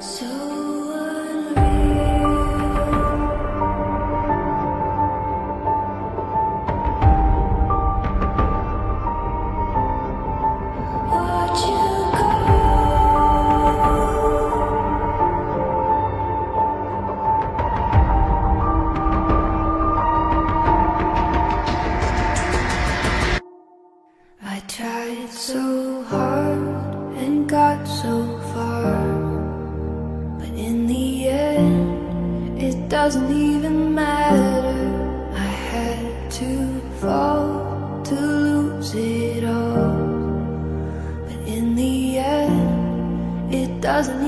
So unreal. Watch you go. I tried so hard and got so far, but in the end, it doesn't even matter. I had to fall to lose it all, but in the end, it doesn't